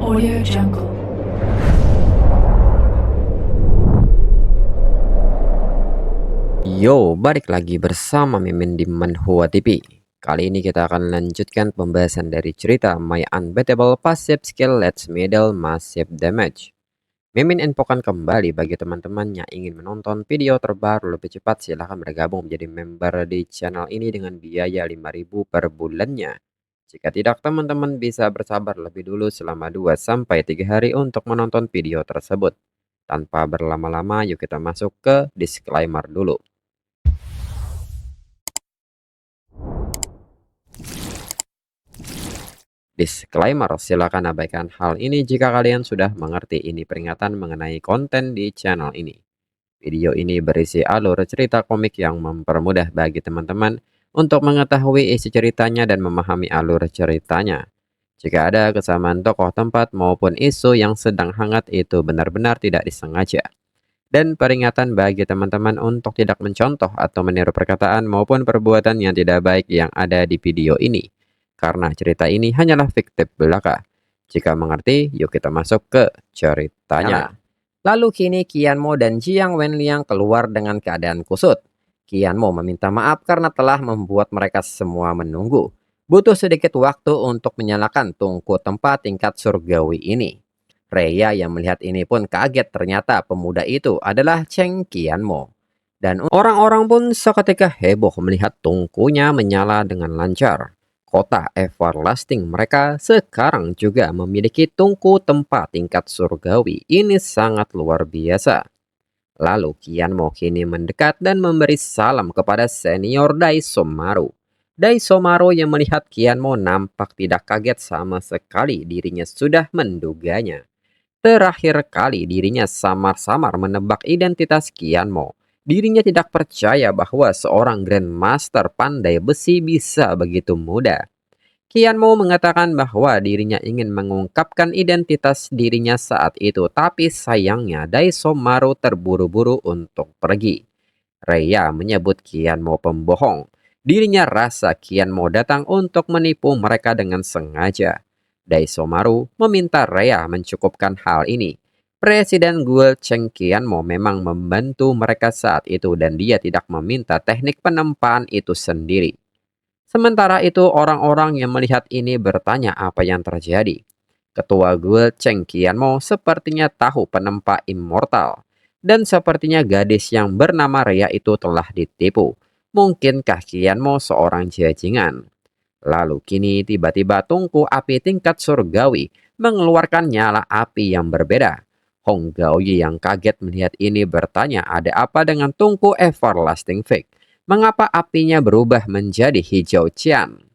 Audio Jungle. Yo, balik lagi bersama Mimin di Manhua TV. Kali ini kita akan lanjutkan pembahasan dari cerita My Unbeatable Passive Skill Let's Middle Massive Damage. Mimin infokan kembali bagi teman-teman yang ingin menonton video terbaru lebih cepat, silahkan bergabung menjadi member di channel ini dengan biaya 5.000 per bulannya. Jika tidak, teman-teman bisa bersabar lebih dulu selama 2-3 hari untuk menonton video tersebut. Tanpa berlama-lama, yuk kita masuk ke disclaimer dulu. Disclaimer, silakan abaikan hal ini jika kalian sudah mengerti. Ini peringatan mengenai konten di channel ini. Video ini berisi alur cerita komik yang mempermudah bagi teman-teman untuk mengetahui isi ceritanya dan memahami alur ceritanya. Jika ada kesamaan tokoh, tempat, maupun isu yang sedang hangat, itu benar-benar tidak disengaja. Dan peringatan bagi teman-teman untuk tidak mencontoh atau meniru perkataan maupun perbuatan yang tidak baik yang ada di video ini, karena cerita ini hanyalah fiktif belaka. Jika mengerti, yuk kita masuk ke ceritanya. Lalu kini Qianmo dan Jiang Wenliang keluar dengan keadaan kusut. Qianmo meminta maaf karena telah membuat mereka semua menunggu. Butuh sedikit waktu untuk menyalakan tungku tempat tingkat surgawi ini. Reya yang melihat ini pun kaget, ternyata pemuda itu adalah Cheng Qianmo. Dan orang-orang pun seketika heboh melihat tungkunya menyala dengan lancar. Kota everlasting mereka sekarang juga memiliki tungku tempat tingkat surgawi. Ini sangat luar biasa. Lalu Qianmo kini mendekat dan memberi salam kepada senior Daisomaru. Daisomaru yang melihat Qianmo nampak tidak kaget sama sekali, dirinya sudah menduganya. Terakhir kali dirinya samar-samar menebak identitas Qianmo. Dirinya tidak percaya bahwa seorang Grandmaster pandai besi bisa begitu mudah. Qianmo mengatakan bahwa dirinya ingin mengungkapkan identitas dirinya saat itu, tapi sayangnya Daisomaru terburu-buru untuk pergi. Reya menyebut Qianmo pembohong. Dirinya rasa Qianmo datang untuk menipu mereka dengan sengaja. Daisomaru meminta Reya mencukupkan hal ini. Presiden Guild Cheng Qianmo memang membantu mereka saat itu dan dia tidak meminta teknik penempaan itu sendiri. Sementara itu orang-orang yang melihat ini bertanya apa yang terjadi. Ketua Guild Cheng Qianmo sepertinya tahu penempa immortal. Dan sepertinya gadis yang bernama Reya itu telah ditipu. Mungkinkah Qianmo seorang jajingan? Lalu kini tiba-tiba tungku api tingkat surgawi mengeluarkan nyala api yang berbeda. Hong Gaoyi yang kaget melihat ini bertanya, ada apa dengan tungku everlasting fake? Mengapa apinya berubah menjadi hijau cian?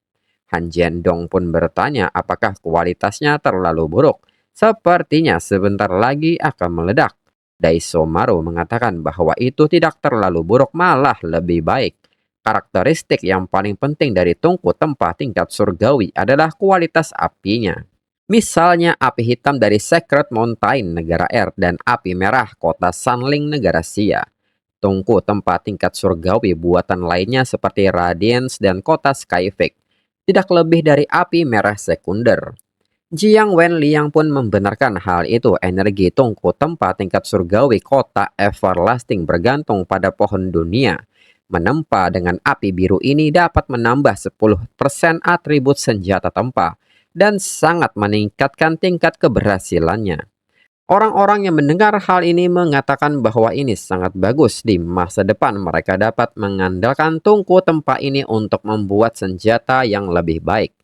Han Jiandong pun bertanya apakah kualitasnya terlalu buruk. Sepertinya sebentar lagi akan meledak. Daisomaru mengatakan bahwa itu tidak terlalu buruk, malah lebih baik. Karakteristik yang paling penting dari tungku tempat tingkat surgawi adalah kualitas apinya. Misalnya api hitam dari Sacred Mountain negara Air dan api merah kota Sunling negara Xia. Tungku tempat tingkat surgawi buatan lainnya seperti Radiance dan kota Skyfake tidak lebih dari api merah sekunder. Jiang Wenliang pun membenarkan hal itu. Energi tungku tempat tingkat surgawi kota everlasting bergantung pada pohon dunia. Menempa dengan api biru ini dapat menambah 10% atribut senjata tempa dan sangat meningkatkan tingkat keberhasilannya. Orang-orang yang mendengar hal ini mengatakan bahwa ini sangat bagus. Di masa depan mereka dapat mengandalkan tungku tempa ini untuk membuat senjata yang lebih baik.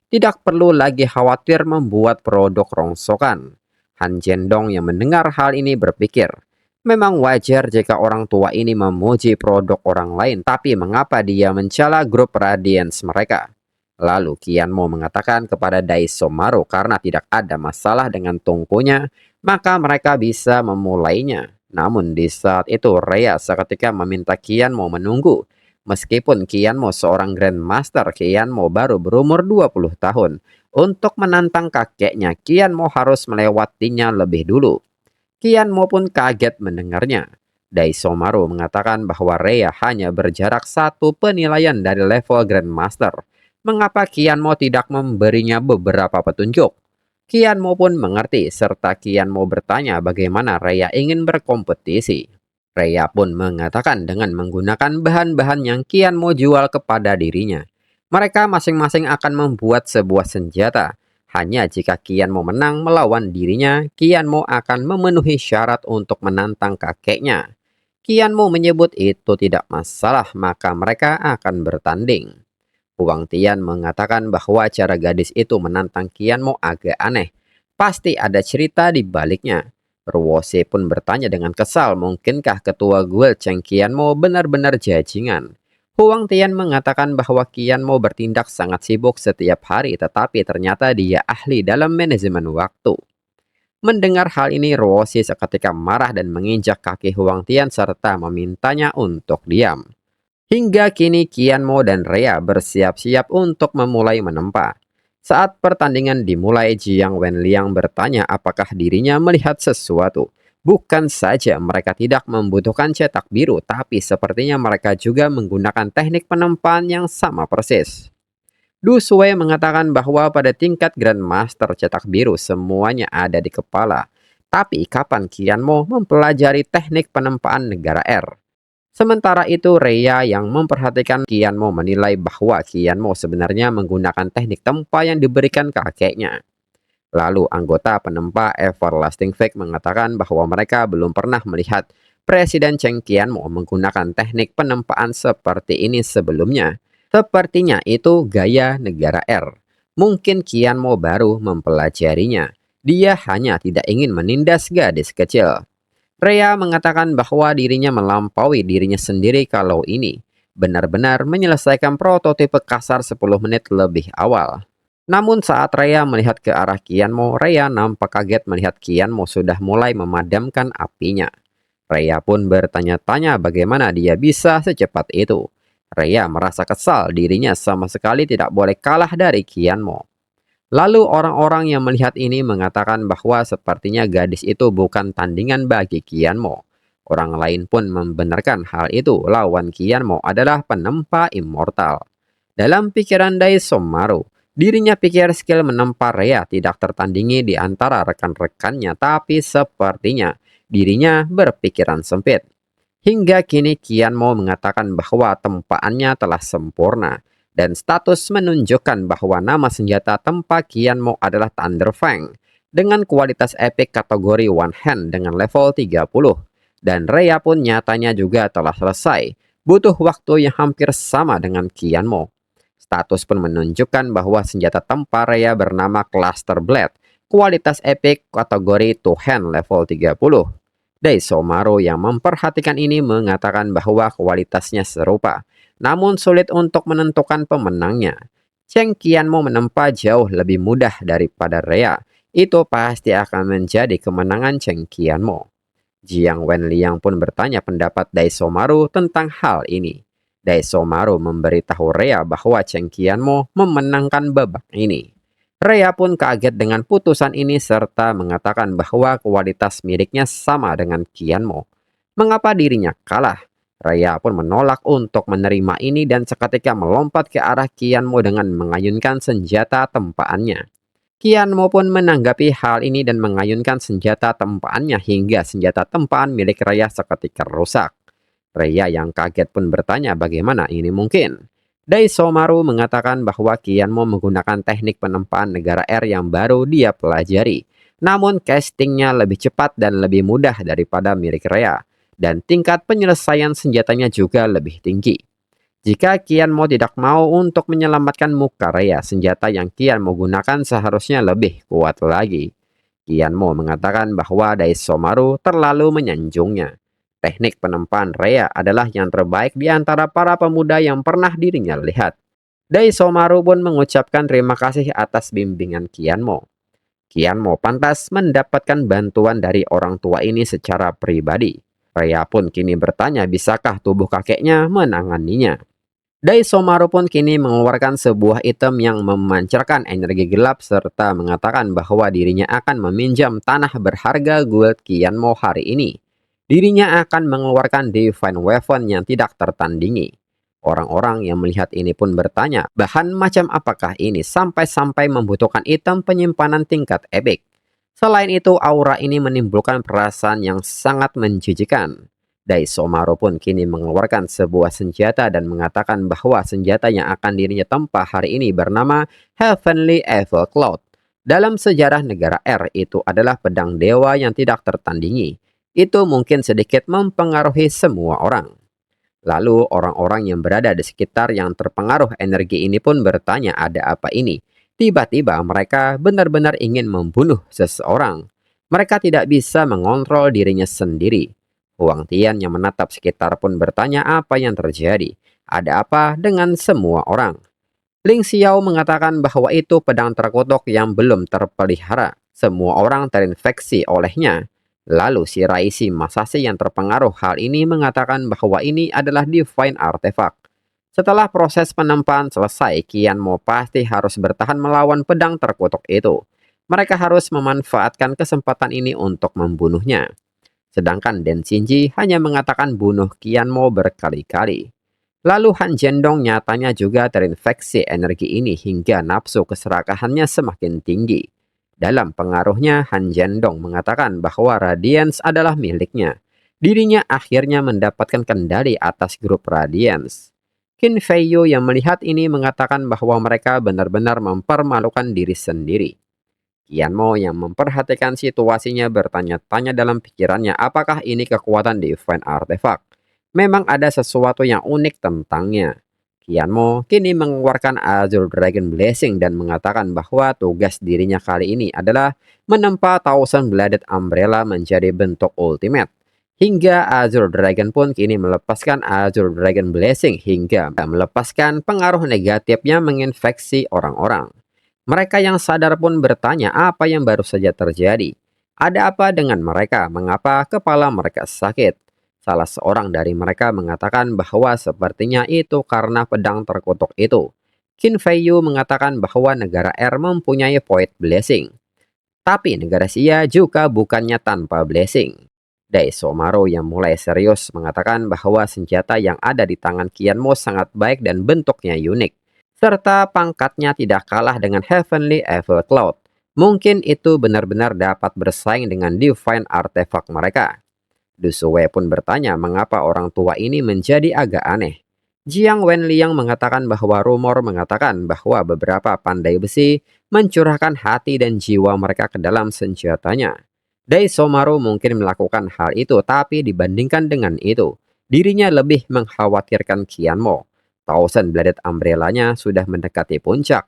Tidak perlu lagi khawatir membuat produk rongsokan. Han Jiandong yang mendengar hal ini berpikir, memang wajar jika orang tua ini memuji produk orang lain, tapi mengapa dia mencela grup Radiance mereka? Lalu Qianmo mengatakan kepada Daisomaru karena tidak ada masalah dengan tungkunya, maka mereka bisa memulainya. Namun di saat itu Reya seketika meminta Qianmo menunggu. Meskipun Qianmo seorang Grandmaster, Qianmo baru berumur 20 tahun. Untuk menantang kakeknya, Qianmo harus melewatinya lebih dulu. Qianmo pun kaget mendengarnya. Daisomaru mengatakan bahwa Reya hanya berjarak satu penilaian dari level Grandmaster. Mengapa Qianmo tidak memberinya beberapa petunjuk? Qianmo pun mengerti serta Qianmo bertanya bagaimana Rhea ingin berkompetisi. Rhea pun mengatakan dengan menggunakan bahan-bahan yang Qianmo jual kepada dirinya. Mereka masing-masing akan membuat sebuah senjata. Hanya jika Qianmo menang melawan dirinya, Qianmo akan memenuhi syarat untuk menantang kakeknya. Qianmo menyebut itu tidak masalah, maka mereka akan bertanding. Huang Tian mengatakan bahwa cara gadis itu menantang Qianmo agak aneh. Pasti ada cerita di baliknya. Ruose pun bertanya dengan kesal, mungkinkah ketua guild Cheng Qianmo benar-benar jajingan? Huang Tian mengatakan bahwa Qianmo bertindak sangat sibuk setiap hari, tetapi ternyata dia ahli dalam manajemen waktu. Mendengar hal ini, Ruose seketika marah dan menginjak kaki Huang Tian serta memintanya untuk diam. Hingga kini Qianmo dan Rhea bersiap-siap untuk memulai menempa. Saat pertandingan dimulai, Jiang Wenliang bertanya apakah dirinya melihat sesuatu. Bukan saja mereka tidak membutuhkan cetak biru, tapi sepertinya mereka juga menggunakan teknik penempaan yang sama persis. Du Shui mengatakan bahwa pada tingkat Grandmaster cetak biru semuanya ada di kepala. Tapi kapan Qianmo mempelajari teknik penempaan negara R? Sementara itu, Rhea yang memperhatikan Qianmo menilai bahwa Qianmo sebenarnya menggunakan teknik tempa yang diberikan kakeknya. Lalu anggota penempa Everlasting Fake mengatakan bahwa mereka belum pernah melihat Presiden Cheng Qianmo menggunakan teknik penempaan seperti ini sebelumnya. Sepertinya itu gaya negara R. Mungkin Qianmo baru mempelajarinya. Dia hanya tidak ingin menindas gadis kecil. Rhea mengatakan bahwa dirinya melampaui dirinya sendiri kalau ini benar-benar menyelesaikan prototipe kasar 10 menit lebih awal. Namun saat Rhea melihat ke arah Qianmo, Rhea nampak kaget melihat Qianmo sudah mulai memadamkan apinya. Rhea pun bertanya-tanya bagaimana dia bisa secepat itu. Rhea merasa kesal dirinya sama sekali tidak boleh kalah dari Qianmo. Lalu orang-orang yang melihat ini mengatakan bahwa sepertinya gadis itu bukan tandingan bagi Qianmo. Orang lain pun membenarkan hal itu, lawan Qianmo adalah penempa immortal. Dalam pikiran Daisomaru, dirinya pikir skill menempa Rhea tidak tertandingi di antara rekan-rekannya, tapi sepertinya dirinya berpikiran sempit. Hingga kini Qianmo mengatakan bahwa tempaannya telah sempurna. Dan status menunjukkan bahwa nama senjata tempa Qianmo adalah Thunder Fang dengan kualitas epic kategori One Hand dengan level 30. Dan Rhea pun nyatanya juga telah selesai, butuh waktu yang hampir sama dengan Qianmo. Status pun menunjukkan bahwa senjata tempa Rhea bernama Cluster Blade, kualitas epic kategori Two Hand level 30. Daisomaru yang memperhatikan ini mengatakan bahwa kualitasnya serupa, namun sulit untuk menentukan pemenangnya. Cheng Qianmo menempa jauh lebih mudah daripada Rhea. Itu pasti akan menjadi kemenangan Cheng Qianmo. Jiang Wenliang pun bertanya pendapat Daisomaru tentang hal ini. Daisomaru memberitahu Rhea bahwa Cheng Qianmo memenangkan babak ini. Rhea pun kaget dengan putusan ini serta mengatakan bahwa kualitas miliknya sama dengan Qianmo. Mengapa dirinya kalah? Rhea pun menolak untuk menerima ini dan seketika melompat ke arah Qianmo dengan mengayunkan senjata tempaannya. Qianmo pun menanggapi hal ini dan mengayunkan senjata tempaannya hingga senjata tempaan milik Rhea seketika rusak. Rhea yang kaget pun bertanya bagaimana ini mungkin. Daisomaru mengatakan bahwa Qianmo menggunakan teknik penempaan negara R yang baru dia pelajari. Namun castingnya lebih cepat dan lebih mudah daripada milik Rhea. Dan tingkat penyelesaian senjatanya juga lebih tinggi. Jika Qianmo tidak mau untuk menyelamatkan muka Rhea, senjata yang Qianmo gunakan seharusnya lebih kuat lagi. Qianmo mengatakan bahwa Daisomaru terlalu menyanjungnya. Teknik penempaan Rhea adalah yang terbaik di antara para pemuda yang pernah dirinya lihat. Daisomaru pun mengucapkan terima kasih atas bimbingan Qianmo. Qianmo pantas mendapatkan bantuan dari orang tua ini secara pribadi. Rhea pun kini bertanya bisakah tubuh kakeknya menanganinya. Daisomaru pun kini mengeluarkan sebuah item yang memancarkan energi gelap serta mengatakan bahwa dirinya akan meminjam tanah berharga guild Qianmo hari ini. Dirinya akan mengeluarkan Divine Weapon yang tidak tertandingi. Orang-orang yang melihat ini pun bertanya, bahan macam apakah ini sampai-sampai membutuhkan item penyimpanan tingkat epic. Selain itu, aura ini menimbulkan perasaan yang sangat menjijikan. Daisomaru pun kini mengeluarkan sebuah senjata dan mengatakan bahwa senjata yang akan dirinya tempa hari ini bernama Heavenly Evil Cloud. Dalam sejarah negara R, itu adalah pedang dewa yang tidak tertandingi. Itu mungkin sedikit mempengaruhi semua orang. Lalu orang-orang yang berada di sekitar yang terpengaruh energi ini pun bertanya ada apa ini. Tiba-tiba mereka benar-benar ingin membunuh seseorang. Mereka tidak bisa mengontrol dirinya sendiri. Huang Tian yang menatap sekitar pun bertanya apa yang terjadi. Ada apa dengan semua orang? Ling Xiao mengatakan bahwa itu pedang terkutuk yang belum terpelihara. Semua orang terinfeksi olehnya. Lalu si Raisi Masashi yang terpengaruh hal ini mengatakan bahwa ini adalah divine artifact. Setelah proses penempaan selesai, Qian Mo pasti harus bertahan melawan pedang terkutuk itu. Mereka harus memanfaatkan kesempatan ini untuk membunuhnya. Sedangkan Den Xinji hanya mengatakan bunuh Qian Mo berkali-kali. Lalu Han Zhendong nyatanya juga terinfeksi energi ini hingga nafsu keserakahannya semakin tinggi. Dalam pengaruhnya, Han Zhendong mengatakan bahwa Radiance adalah miliknya. Dirinya akhirnya mendapatkan kendali atas grup Radiance. Qin Feiyu yang melihat ini mengatakan bahwa mereka benar-benar mempermalukan diri sendiri. Qian Mo yang memperhatikan situasinya bertanya-tanya dalam pikirannya apakah ini kekuatan Divine Artifact. Memang ada sesuatu yang unik tentangnya. Qian Mo kini mengeluarkan Azure Dragon Blessing dan mengatakan bahwa tugas dirinya kali ini adalah menempa Thousand Bladed Umbrella menjadi bentuk ultimate. Hingga Azure Dragon pun kini melepaskan Azure Dragon Blessing hingga melepaskan pengaruh negatifnya menginfeksi orang-orang. Mereka yang sadar pun bertanya apa yang baru saja terjadi. Ada apa dengan mereka? Mengapa kepala mereka sakit? Salah seorang dari mereka mengatakan bahwa sepertinya itu karena pedang terkutuk itu. Qin Feiyu mengatakan bahwa negara R mempunyai void blessing. Tapi negara Xia juga bukannya tanpa blessing. Daisomaru yang mulai serius mengatakan bahwa senjata yang ada di tangan Qian Mo sangat baik dan bentuknya unik. Serta pangkatnya tidak kalah dengan Heavenly Evil Cloud. Mungkin itu benar-benar dapat bersaing dengan Divine Artifact mereka. Du Shuwei pun bertanya mengapa orang tua ini menjadi agak aneh. Jiang Wenliang mengatakan bahwa rumor mengatakan bahwa beberapa pandai besi mencurahkan hati dan jiwa mereka ke dalam senjatanya. Daisomaru mungkin melakukan hal itu, tapi dibandingkan dengan itu, dirinya lebih mengkhawatirkan Qian Mo. Thousand Bladed Umbrella-nya sudah mendekati puncak.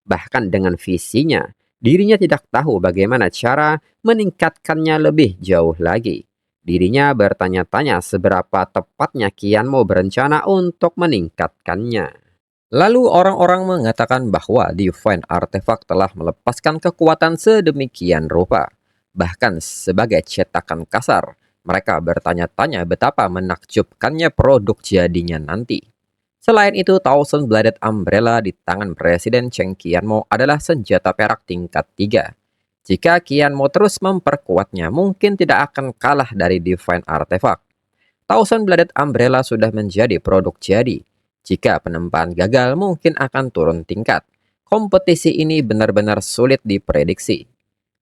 Bahkan dengan visinya, dirinya tidak tahu bagaimana cara meningkatkannya lebih jauh lagi. Dirinya bertanya-tanya seberapa tepatnya Qian Mo berencana untuk meningkatkannya. Lalu orang-orang mengatakan bahwa Divine Artifact telah melepaskan kekuatan sedemikian rupa. Bahkan sebagai cetakan kasar, mereka bertanya-tanya betapa menakjubkannya produk jadinya nanti. Selain itu, Thousand Bladed Umbrella di tangan Presiden Cheng Qian Mo adalah senjata perak tingkat 3. Jika Qian Mo terus memperkuatnya, mungkin tidak akan kalah dari Divine Artifact. Thousand Bladed Umbrella sudah menjadi produk jadi. Jika penempaan gagal, mungkin akan turun tingkat. Kompetisi ini benar-benar sulit diprediksi.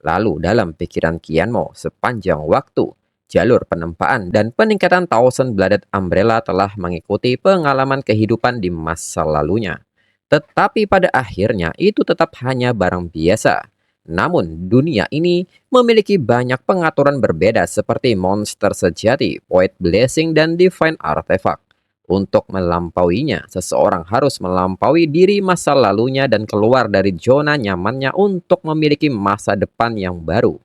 Lalu dalam pikiran Qian Mo, sepanjang waktu, jalur penempaan dan peningkatan Thousand Bladed Umbrella telah mengikuti pengalaman kehidupan di masa lalunya. Tetapi pada akhirnya itu tetap hanya barang biasa. Namun, dunia ini memiliki banyak pengaturan berbeda seperti monster sejati, void blessing, dan divine artifact. Untuk melampauinya, seseorang harus melampaui diri masa lalunya dan keluar dari zona nyamannya untuk memiliki masa depan yang baru.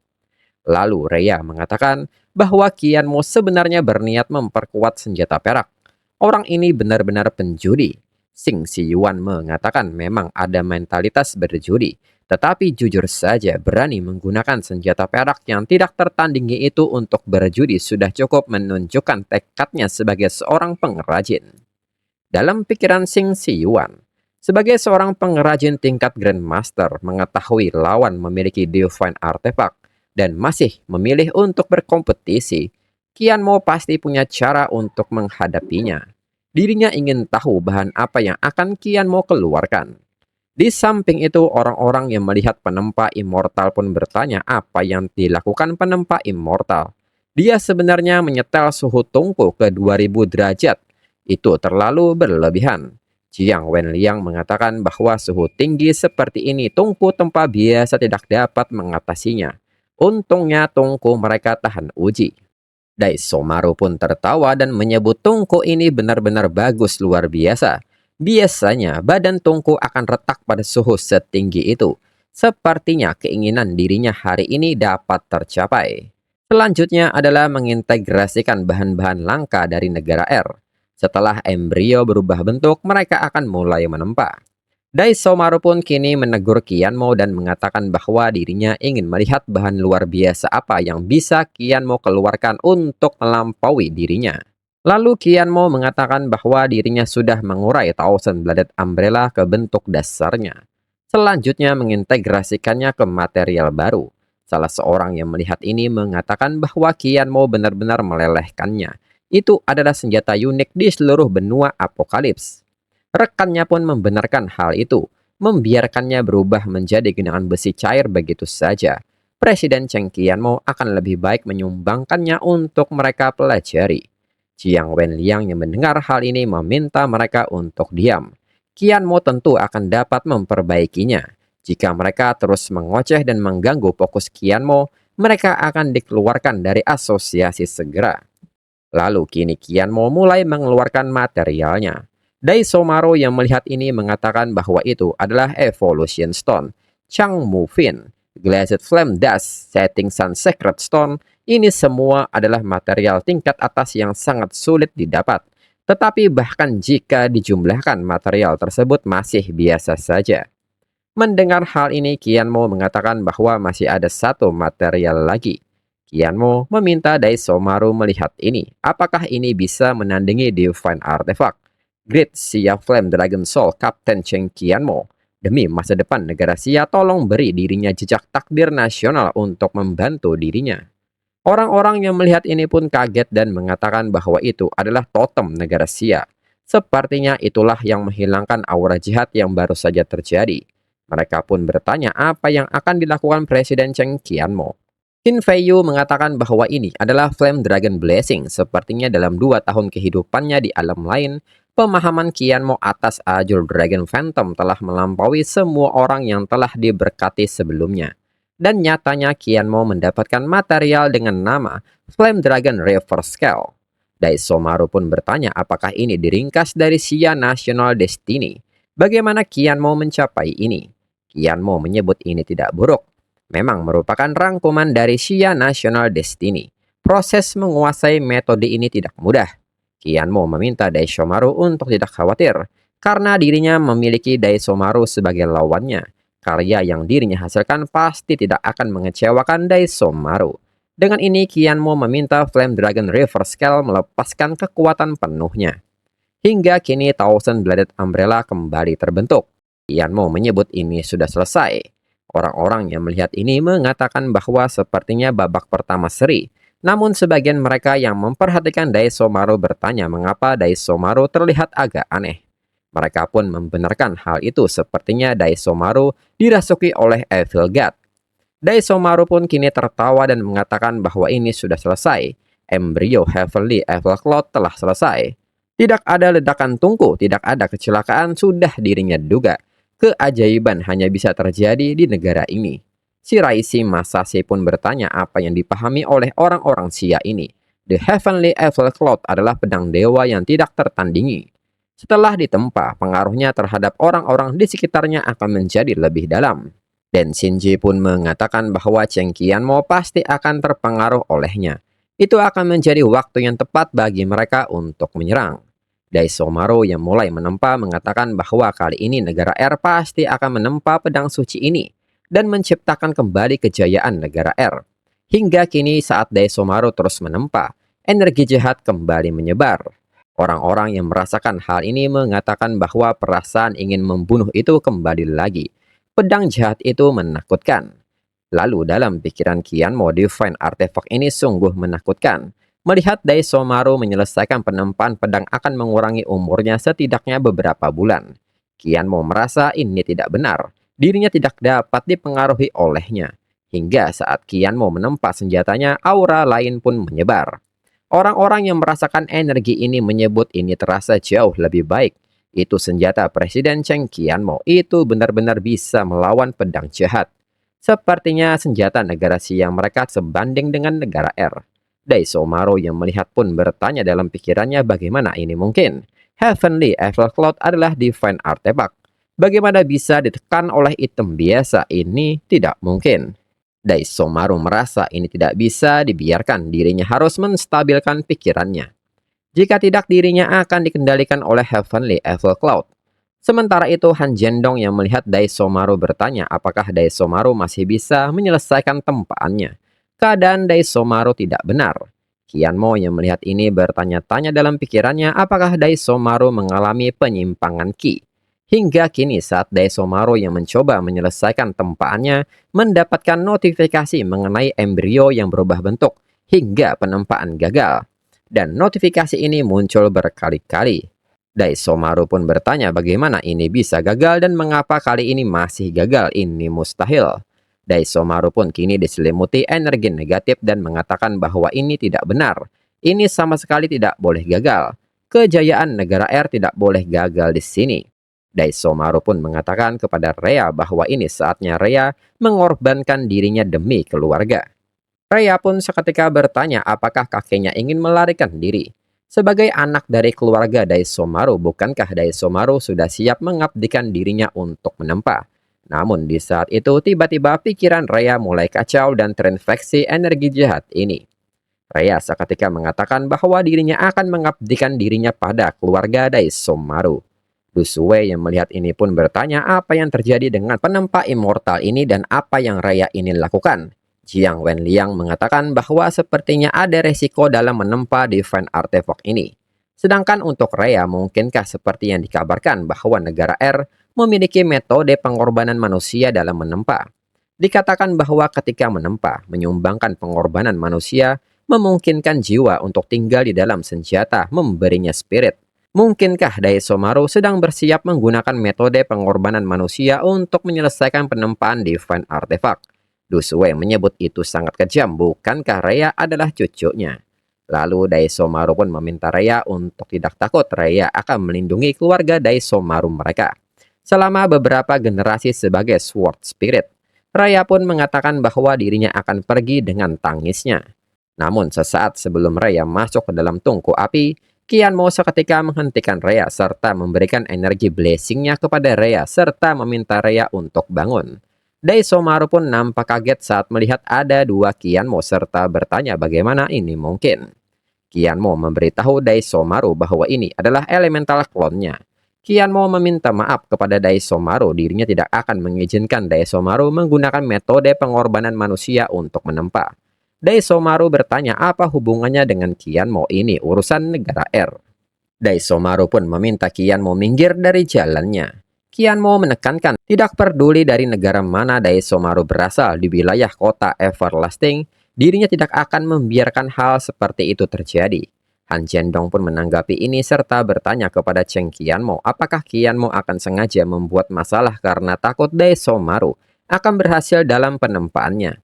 Lalu Rhea mengatakan bahwa Qian Mo sebenarnya berniat memperkuat senjata perak. Orang ini benar-benar penjudi. Xing Siyuan mengatakan memang ada mentalitas berjudi, tetapi jujur saja berani menggunakan senjata perak yang tidak tertandingi itu untuk berjudi sudah cukup menunjukkan tekadnya sebagai seorang pengrajin. Dalam pikiran Xing Siyuan, sebagai seorang pengrajin tingkat Grandmaster mengetahui lawan memiliki Divine Artifact dan masih memilih untuk berkompetisi, Qian Mo pasti punya cara untuk menghadapinya. Dirinya ingin tahu bahan apa yang akan Qian Mo keluarkan. Di samping itu, orang-orang yang melihat penempa immortal pun bertanya apa yang dilakukan penempa immortal. Dia sebenarnya menyetel suhu tungku ke 2000 derajat. Itu terlalu berlebihan. Jiang Wenliang mengatakan bahwa suhu tinggi seperti ini tungku tempa biasa tidak dapat mengatasinya. Untungnya tungku mereka tahan uji. Daisomaru pun tertawa dan menyebut tungku ini benar-benar bagus luar biasa. Biasanya badan tungku akan retak pada suhu setinggi itu. Sepertinya keinginan dirinya hari ini dapat tercapai. Selanjutnya adalah mengintegrasikan bahan-bahan langka dari negara R. Setelah embrio berubah bentuk, mereka akan mulai menempa. Daisomaru pun kini menegur Qianmo dan mengatakan bahwa dirinya ingin melihat bahan luar biasa apa yang bisa Qianmo keluarkan untuk melampaui dirinya. Lalu Qianmo mengatakan bahwa dirinya sudah mengurai Thousand Bladed Umbrella ke bentuk dasarnya. Selanjutnya mengintegrasikannya ke material baru. Salah seorang yang melihat ini mengatakan bahwa Qianmo benar-benar melelehkannya. Itu adalah senjata unik di seluruh benua Apokalips. Rekannya pun membenarkan hal itu, membiarkannya berubah menjadi genangan besi cair begitu saja. Presiden Cheng Qianmo akan lebih baik menyumbangkannya untuk mereka pelajari. Jiang Wenliang yang mendengar hal ini meminta mereka untuk diam. Qianmo tentu akan dapat memperbaikinya. Jika mereka terus mengoceh dan mengganggu fokus Qianmo, mereka akan dikeluarkan dari asosiasi segera. Lalu kini Qianmo mulai mengeluarkan materialnya. Daisomaru yang melihat ini mengatakan bahwa itu adalah Evolution Stone, Changmu Fin, Glazed Flame Dust, Setting Sun Sacred Stone. Ini semua adalah material tingkat atas yang sangat sulit didapat. Tetapi bahkan jika dijumlahkan material tersebut masih biasa saja. Mendengar hal ini, Qianmo mengatakan bahwa masih ada satu material lagi. Qianmo meminta Daisomaru melihat ini. Apakah ini bisa menandingi Divine Artifact? Great Xia Flame Dragon Soul Kapten Cheng Qianmo. Demi masa depan negara Xia, tolong beri dirinya jejak takdir nasional untuk membantu dirinya. Orang-orang yang melihat ini pun kaget dan mengatakan bahwa itu adalah totem negara Xia. Sepertinya itulah yang menghilangkan aura jihad yang baru saja terjadi. Mereka pun bertanya apa yang akan dilakukan Presiden Cheng Qianmo. Qin Feiyu mengatakan bahwa ini adalah Flame Dragon Blessing. Sepertinya dalam 2 tahun kehidupannya di alam lain, pemahaman Qianmo atas Azure Dragon Phantom telah melampaui semua orang yang telah diberkati sebelumnya. Dan nyatanya Qianmo mendapatkan material dengan nama Flame Dragon Reverse Scale. Daisomaru pun bertanya apakah ini diringkas dari Xia National Destiny. Bagaimana Qianmo mencapai ini? Qianmo menyebut ini tidak buruk. Memang merupakan rangkuman dari Xia National Destiny. Proses menguasai metode ini tidak mudah. Qianmo meminta Daisomaru untuk tidak khawatir, karena dirinya memiliki Daisomaru sebagai lawannya. Karya yang dirinya hasilkan pasti tidak akan mengecewakan Daisomaru. Dengan ini, Qianmo meminta Flame Dragon Reverse Scale melepaskan kekuatan penuhnya. Hingga kini Thousand Bladed Umbrella kembali terbentuk. Qianmo menyebut ini sudah selesai. Orang-orang yang melihat ini mengatakan bahwa sepertinya babak pertama seri. Namun sebagian mereka yang memperhatikan Daisomaru bertanya mengapa Daisomaru terlihat agak aneh. Mereka pun membenarkan hal itu, sepertinya Daisomaru dirasuki oleh Evil God. Daisomaru pun kini tertawa dan mengatakan bahwa ini sudah selesai. Embrio Heavenly Evil Cloud telah selesai. Tidak ada ledakan tungku, tidak ada kecelakaan, sudah dirinya duga. Keajaiban hanya bisa terjadi di negara ini. Shiraishi Masashi pun bertanya apa yang dipahami oleh orang-orang Xia ini. The Heavenly Evil Cloud adalah pedang dewa yang tidak tertandingi. Setelah ditempa, pengaruhnya terhadap orang-orang di sekitarnya akan menjadi lebih dalam. Dan Shinji pun mengatakan bahwa Cheng Qianmo pasti akan terpengaruh olehnya. Itu akan menjadi waktu yang tepat bagi mereka untuk menyerang. Daisomaru yang mulai menempa mengatakan bahwa kali ini negara R pasti akan menempa pedang suci ini dan menciptakan kembali kejayaan negara R. Hingga kini saat Daisomaru terus menempa, energi jahat kembali menyebar. Orang-orang yang merasakan hal ini mengatakan bahwa perasaan ingin membunuh itu kembali lagi. Pedang jahat itu menakutkan. Lalu dalam pikiran Qianmo, Divine Artifact ini sungguh menakutkan. Melihat Daisomaru menyelesaikan penempaan pedang akan mengurangi umurnya setidaknya beberapa bulan. Kianmo merasa ini tidak benar. Dirinya tidak dapat dipengaruhi olehnya. Hingga saat Kianmo menempa senjatanya, aura lain pun menyebar. Orang-orang yang merasakan energi ini menyebut ini terasa jauh lebih baik. Itu senjata Presiden Cheng Qianmo itu benar-benar bisa melawan pedang jahat. Sepertinya senjata negara siang mereka sebanding dengan negara R. Daisomaro yang melihat pun bertanya dalam pikirannya bagaimana ini mungkin. Heavenly Evil Cloud adalah Divine Artifact. Bagaimana bisa ditekan oleh item biasa? Ini tidak mungkin. Daisomaru merasa ini tidak bisa dibiarkan, dirinya harus menstabilkan pikirannya. Jika tidak, dirinya akan dikendalikan oleh Heavenly Evil Cloud. Sementara itu, Han Jendong yang melihat Daisomaru bertanya apakah Daisomaru masih bisa menyelesaikan tempaannya. Keadaan Daisomaru tidak benar. Qianmo yang melihat ini bertanya-tanya dalam pikirannya apakah Daisomaru mengalami penyimpangan Qi. Hingga kini saat Daisomaru yang mencoba menyelesaikan tempaannya mendapatkan notifikasi mengenai embrio yang berubah bentuk hingga penempaan gagal. Dan notifikasi ini muncul berkali-kali. Daisomaru pun bertanya bagaimana ini bisa gagal dan mengapa kali ini masih gagal, ini mustahil. Daisomaru pun kini diselimuti energi negatif dan mengatakan bahwa ini tidak benar. Ini sama sekali tidak boleh gagal. Kejayaan negara R tidak boleh gagal di sini. Daisomaru pun mengatakan kepada Rhea bahwa ini saatnya Rhea mengorbankan dirinya demi keluarga. Rhea pun seketika bertanya apakah kakeknya ingin melarikan diri. Sebagai anak dari keluarga Daisomaru, bukankah Daisomaru sudah siap mengabdikan dirinya untuk menempa? Namun di saat itu tiba-tiba pikiran Rhea mulai kacau dan terinfeksi energi jahat ini. Rhea seketika mengatakan bahwa dirinya akan mengabdikan dirinya pada keluarga Daisomaru. Dusue yang melihat ini pun bertanya apa yang terjadi dengan penempa immortal ini dan apa yang Rhea ini lakukan. Jiang Wenliang mengatakan bahwa sepertinya ada resiko dalam menempa Divine Artifact ini. Sedangkan untuk Rhea, mungkinkah seperti yang dikabarkan bahwa negara R memiliki metode pengorbanan manusia dalam menempa? Dikatakan bahwa ketika menempa, menyumbangkan pengorbanan manusia, memungkinkan jiwa untuk tinggal di dalam senjata, memberinya spirit. Mungkinkah Daisomaru sedang bersiap menggunakan metode pengorbanan manusia untuk menyelesaikan penempaan Divine Artifact? Dusue menyebut itu sangat kejam, bukankah Rhea adalah cucunya? Lalu Daisomaru pun meminta Rhea untuk tidak takut, Rhea akan melindungi keluarga Daisomaru mereka. Selama beberapa generasi sebagai Sword Spirit, Rhea pun mengatakan bahwa dirinya akan pergi dengan tangisnya. Namun sesaat sebelum Rhea masuk ke dalam tungku api, Qianmo seketika menghentikan Rhea serta memberikan energi blessingnya kepada Rhea serta meminta Rhea untuk bangun. Daisomaru pun nampak kaget saat melihat ada dua Qianmo serta bertanya bagaimana ini mungkin. Qianmo memberitahu Daisomaru bahwa ini adalah elemental klonnya. Qianmo meminta maaf kepada Daisomaru, dirinya tidak akan mengizinkan Daisomaru menggunakan metode pengorbanan manusia untuk menempa. Daisomaru bertanya apa hubungannya dengan Qianmo, ini urusan negara R. Daisomaru pun meminta Qianmo minggir dari jalannya. Qianmo menekankan tidak peduli dari negara mana Daisomaru berasal di wilayah kota Everlasting, dirinya tidak akan membiarkan hal seperti itu terjadi. Han Jendong pun menanggapi ini serta bertanya kepada Cheng Qianmo apakah Qianmo akan sengaja membuat masalah karena takut Daisomaru akan berhasil dalam penempaannya.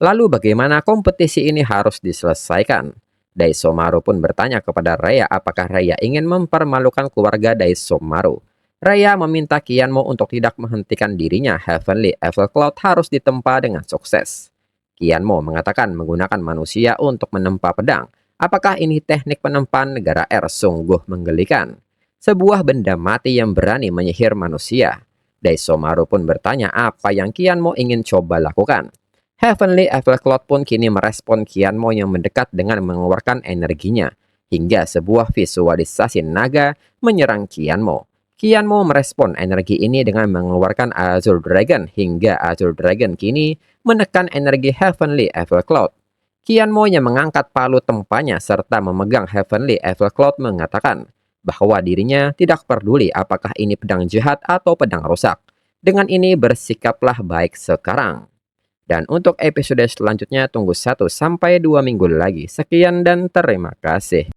Lalu bagaimana kompetisi ini harus diselesaikan? Daisomaru pun bertanya kepada Rhea apakah Rhea ingin mempermalukan keluarga Daisomaru. Rhea meminta Qianmo untuk tidak menghentikan dirinya, Heavenly Evil Cloud harus ditempa dengan sukses. Qianmo mengatakan menggunakan manusia untuk menempa pedang. Apakah ini teknik penempaan negara R? Sungguh menggelikan. Sebuah benda mati yang berani menyihir manusia. Daisomaru pun bertanya apa yang Qianmo ingin coba lakukan. Heavenly Evil Cloud pun kini merespon Qianmo yang mendekat dengan mengeluarkan energinya, hingga sebuah visualisasi naga menyerang Qianmo. Qianmo merespon energi ini dengan mengeluarkan Azure Dragon, hingga Azure Dragon kini menekan energi Heavenly Evil Cloud. Qianmo yang mengangkat palu tempanya serta memegang Heavenly Evil Cloud mengatakan bahwa dirinya tidak peduli apakah ini pedang jahat atau pedang rusak. Dengan ini bersikaplah baik sekarang. Dan untuk episode selanjutnya tunggu 1 sampai 2 minggu lagi. Sekian dan terima kasih.